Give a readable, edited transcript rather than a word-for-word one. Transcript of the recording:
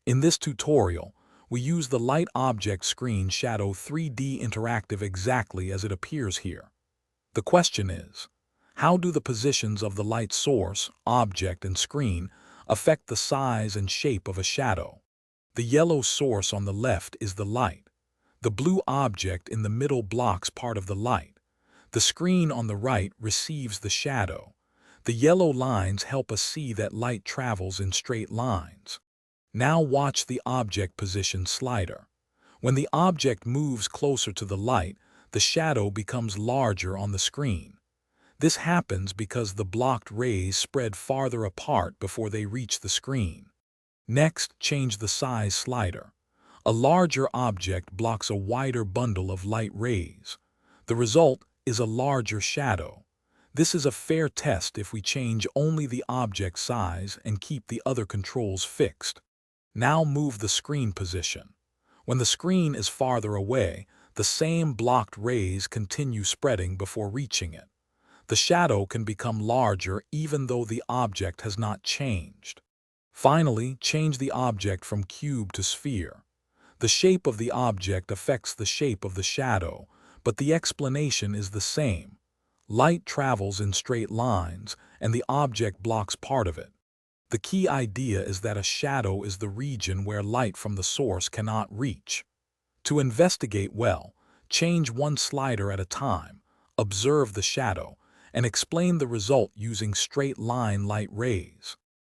In this tutorial, we use the Light Object Screen Shadow 3D Interactive exactly as it appears here. The question is, how do the positions of the light source, object, and screen affect the size and shape of a shadow? The yellow source on the left is the light. The blue object in the middle blocks part of the light. The screen on the right receives the shadow. The yellow lines help us see that light travels in straight lines. Now watch the object position slider. When the object moves closer to the light, the shadow becomes larger on the screen. This happens because the blocked rays spread farther apart before they reach the screen. Next, change the size slider. A larger object blocks a wider bundle of light rays. The result is a larger shadow. This is a fair test if we change only the object size and keep the other controls fixed. Now move the screen position. When the screen is farther away, the same blocked rays continue spreading before reaching it. The shadow can become larger even though the object has not changed. Finally, change the object from cube to sphere. The shape of the object affects the shape of the shadow, but the explanation is the same. Light travels in straight lines, and the object blocks part of it. The key idea is that a shadow is the region where light from the source cannot reach. To investigate well, change one slider at a time, observe the shadow, and explain the result using straight line light rays.